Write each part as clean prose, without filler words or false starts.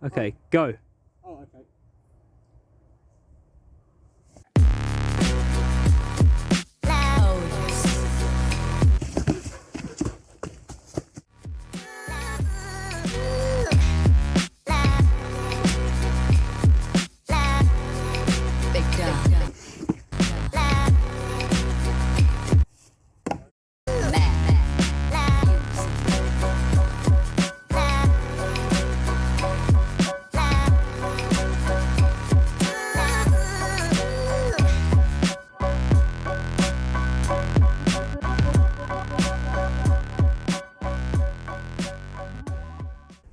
Okay, go. Oh, okay.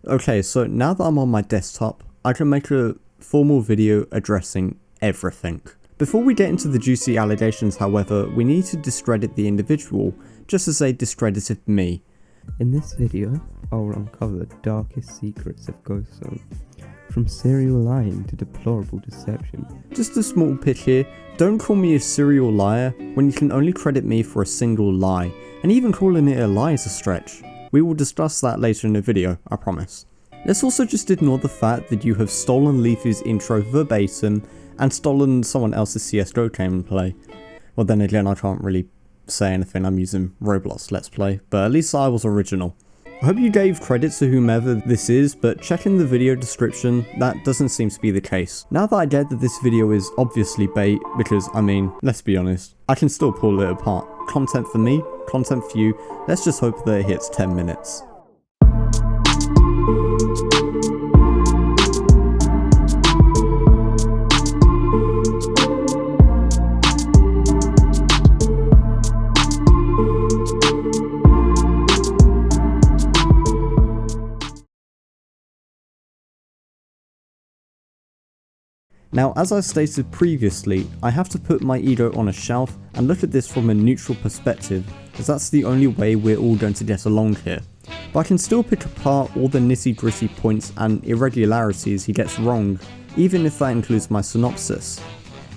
Okay, so now that I'm on my desktop, I can make a formal video addressing everything. Before we get into the juicy allegations, however, we need to discredit the individual, just as they discredited me. In this video, I'll uncover the darkest secrets of Ghost Zone, from serial lying to deplorable deception. Just a small pitch here, don't call me a serial liar when you can only credit me for a single lie, and even calling it a lie is a stretch. We will discuss that later in the video, I promise. Let's also just ignore the fact that you have stolen Leafy's intro verbatim and stolen someone else's CSGO gameplay. Well then again, I can't really say anything, I'm using Roblox Let's Play, but at least I was original. I hope you gave credit to whomever this is, but check in the video description, that doesn't seem to be the case. Now that I get that this video is obviously bait, because I mean, let's be honest, I can still pull it apart. Content for me, content for you, let's just hope that it hits 10 minutes. Now, as I stated previously, I have to put my ego on a shelf and look at this from a neutral perspective, as that's the only way we're all going to get along here. But I can still pick apart all the nitty gritty points and irregularities he gets wrong, even if that includes my synopsis.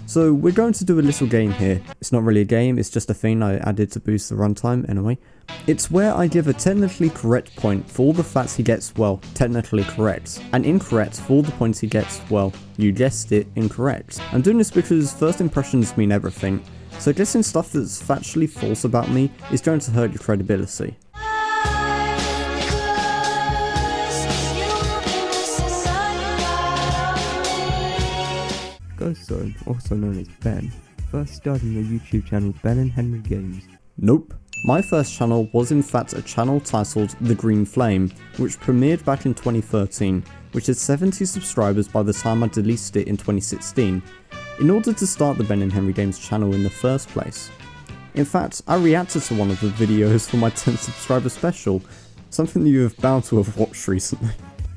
So we're going to do a little game here. It's not really a game, it's just a thing I added to boost the runtime anyway. It's where I give a technically correct point for all the facts he gets, well, technically correct, and incorrect for all the points he gets, well, you guessed it, incorrect. I'm doing this because first impressions mean everything, so guessing stuff that's factually false about me is going to hurt your credibility. Ghost Zone, also known as Ben, first started the YouTube channel Ben and Henry Games. Nope. My first channel was in fact a channel titled The Green Flame, which premiered back in 2013, which had 70 subscribers by the time I deleted it in 2016, in order to start the Ben and Henry Games channel in the first place. In fact, I reacted to one of the videos for my 10 subscriber special, something that you have bound to have watched recently.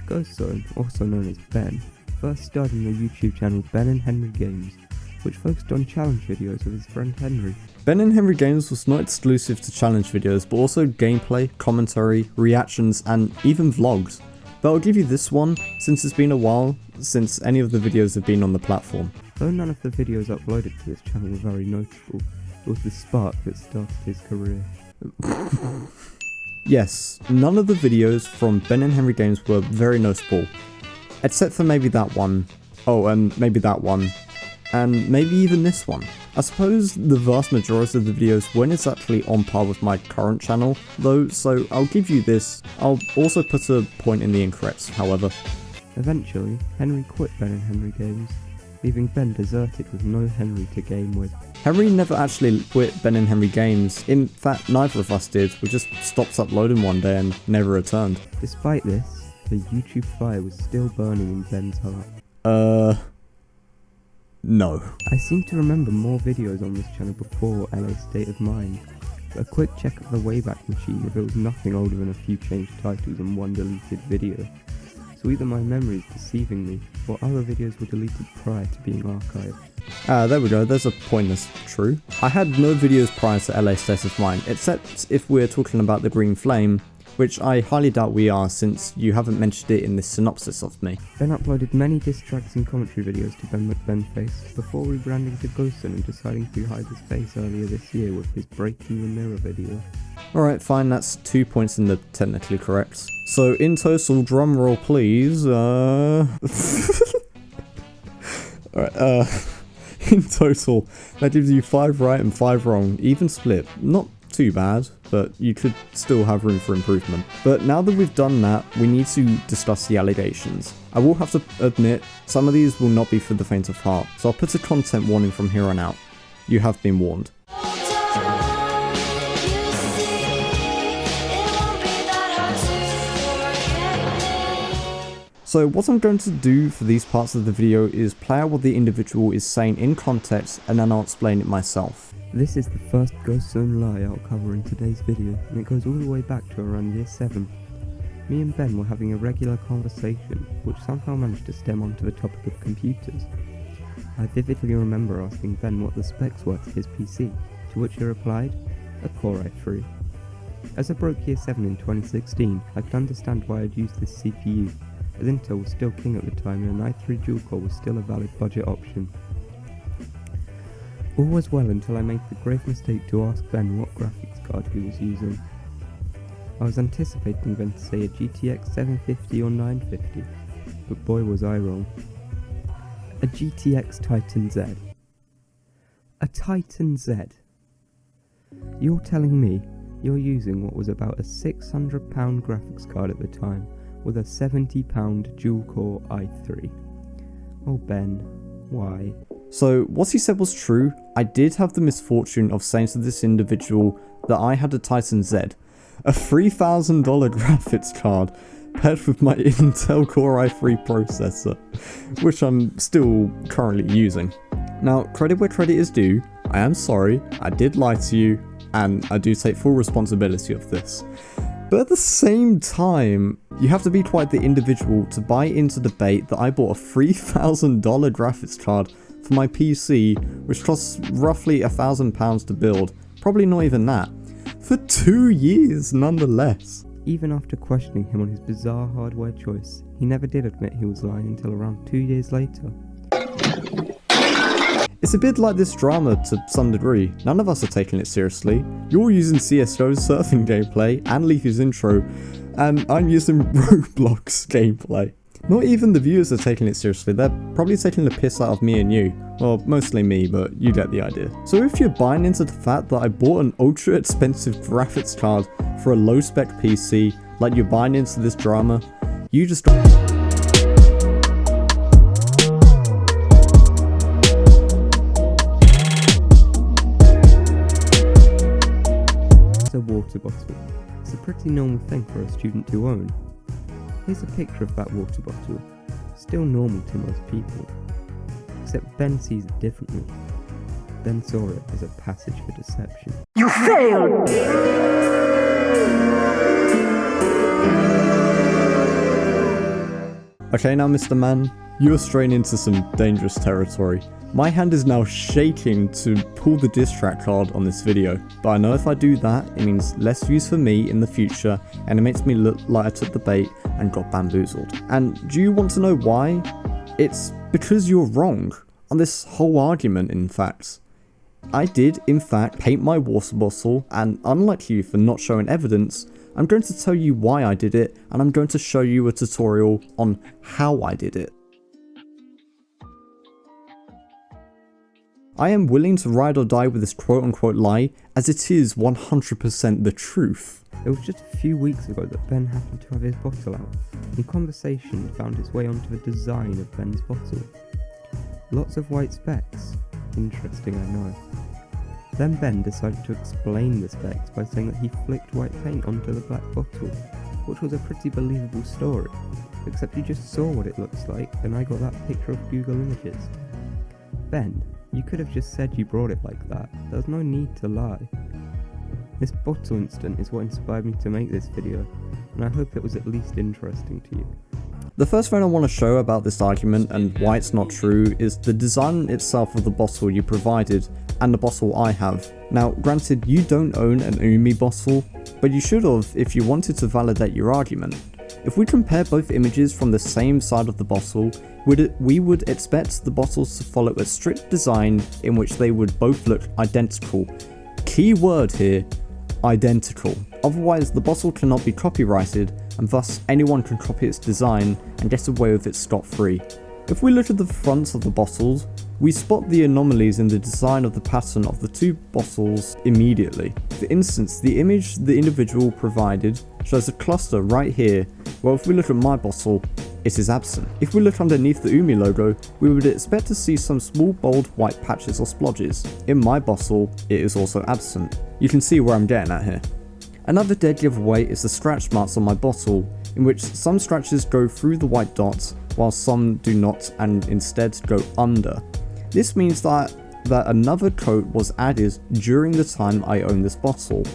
Ghost Zone, also known as Ben, first starred in the YouTube channel Ben and Henry Games, which focused on challenge videos with his friend Henry. Ben and Henry Games was not exclusive to challenge videos, but also gameplay, commentary, reactions, and even vlogs. But I'll give you this one, since it's been a while since any of the videos have been on the platform. Though none of the videos uploaded to this channel were very notable, it was the spark that started his career. Yes, none of the videos from Ben and Henry Games were very notable, except for maybe that one. Oh, and maybe that one. And maybe even this one. I suppose the vast majority of the videos weren't exactly on par with my current channel, though, so I'll give you this. I'll also put a point in the incorrects, however. Eventually, Henry quit Ben and Henry Games, leaving Ben deserted with no Henry to game with. Henry never actually quit Ben and Henry Games. In fact, neither of us did. We just stopped uploading one day and never returned. Despite this, the YouTube fire was still burning in Ben's heart. No. I seem to remember more videos on this channel before LA State of Mind. A quick check of the Wayback Machine reveals nothing older than a few changed titles and one deleted video. So either my memory is deceiving me, or other videos were deleted prior to being archived. There we go, there's a point that's true. I had no videos prior to LA State of Mind, except if we're talking about the Green Flame, which I highly doubt we are since you haven't mentioned it in this synopsis of me. Ben uploaded many diss tracks and commentary videos to Ben McBenface before rebranding to Ghostin and deciding to hide his face earlier this year with his Breaking the Mirror video. Alright, fine, that's 2 points in the technically correct. So in total, drum roll please, Alright, in total, that gives you 5 right and 5 wrong, even split. Not too bad, but you could still have room for improvement. But now that we've done that, we need to discuss the allegations. I will have to admit, some of these will not be for the faint of heart, so I'll put a content warning from here on out. You have been warned. So what I'm going to do for these parts of the video is play out what the individual is saying in context and then I'll explain it myself. This is the first Ghost Zone lie I'll cover in today's video, and it goes all the way back to around year 7. Me and Ben were having a regular conversation, which somehow managed to stem onto the topic of computers. I vividly remember asking Ben what the specs were to his PC, to which he replied, a Core i3. As I broke year 7 in 2016, I could understand why I'd use this CPU, as Intel was still king at the time and an i3 dual-core was still a valid budget option. All was well until I made the grave mistake to ask Ben what graphics card he was using. I was anticipating Ben to say a GTX 750 or 950, but boy was I wrong. A GTX Titan Z. A Titan Z. You're telling me you're using what was about a £600 graphics card at the time, with a £70 dual-core i3. Oh Ben, why? So what he said was true. I did have the misfortune of saying to this individual that I had a Titan Z, a $3,000 graphics card paired with my Intel Core i3 processor, which I'm still currently using. Now, credit where credit is due, I am sorry, I did lie to you, and I do take full responsibility of this. But at the same time, you have to be quite the individual to buy into the debate that I bought a $3,000 graphics card for my PC, which costs roughly £1,000 to build, probably not even that, for 2 years nonetheless. Even after questioning him on his bizarre hardware choice, he never did admit he was lying until around 2 years later. It's a bit like this drama to some degree. None of us are taking it seriously. You're using CSGO's surfing gameplay and Leafy's intro, and I'm using Roblox gameplay. Not even the viewers are taking it seriously, they're probably taking the piss out of me and you. Well, mostly me, but you get the idea. So if you're buying into the fact that I bought an ultra expensive graphics card for a low spec PC, like you're buying into this drama, you just A water bottle. It's a pretty normal thing for a student to own. Here's a picture of that water bottle. Still normal to most people. Except Ben sees it differently. Ben saw it as a passage for deception. You failed! Okay now Mr. Man, you are straying into some dangerous territory. My hand is now shaking to pull the diss track card on this video, but I know if I do that, it means less views for me in the future, and it makes me look like I took the bait and got bamboozled. And do you want to know why? It's because you're wrong on this whole argument, in fact. I did, in fact, paint my water bottle, and unlike you for not showing evidence, I'm going to tell you why I did it, and I'm going to show you a tutorial on how I did it. I am willing to ride or die with this quote-unquote lie, as it is 100% the truth. It was just a few weeks ago that Ben happened to have his bottle out, and conversation found its way onto the design of Ben's bottle. Lots of white specks. Interesting, I know. Then Ben decided to explain the specs by saying that he flicked white paint onto the black bottle, which was a pretty believable story, except he just saw what it looks like, and I got that picture of Google Images. Ben, you could have just said you brought it like that. There's no need to lie. This bottle incident is what inspired me to make this video, and I hope it was at least interesting to you. The first thing I want to show about this argument and why it's not true is the design itself of the bottle you provided and the bottle I have. Now, granted, you don't own an Umi bottle, but you should have if you wanted to validate your argument. If we compare both images from the same side of the bottle, we would expect the bottles to follow a strict design in which they would both look identical. Key word here, identical. Otherwise, the bottle cannot be copyrighted, and thus anyone can copy its design and get away with it scot-free. If we look at the fronts of the bottles, we spot the anomalies in the design of the pattern of the two bottles immediately. For instance, the image the individual provided shows a cluster right here, while if we look at my bottle, it is absent. If we look underneath the Umi logo, we would expect to see some small bold white patches or splodges. In my bottle, it is also absent. You can see where I'm getting at here. Another dead giveaway is the scratch marks on my bottle, in which some scratches go through the white dots, while some do not and instead go under. This means that another coat was added during the time I own this bottle.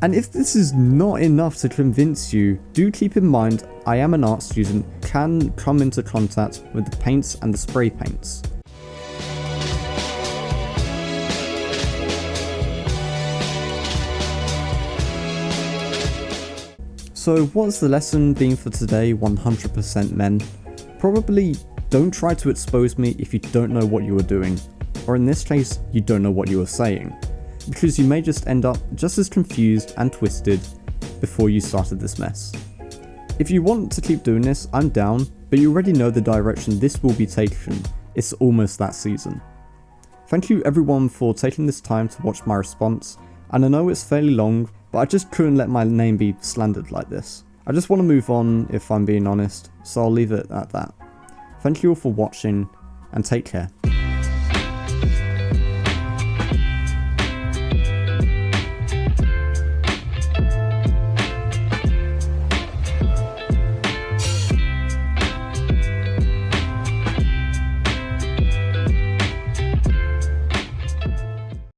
And if this is not enough to convince you, do keep in mind I am an art student, can come into contact with the paints and the spray paints. So what's the lesson been for today, 100% men? Probably don't try to expose me if you don't know what you are doing, or in this case, you don't know what you are saying, because you may just end up just as confused and twisted before you started this mess. If you want to keep doing this, I'm down, but you already know the direction this will be taken. It's almost that season. Thank you everyone for taking this time to watch my response, and I know it's fairly long, but I just couldn't let my name be slandered like this. I just want to move on if I'm being honest, so I'll leave it at that. Thank you all for watching, and take care.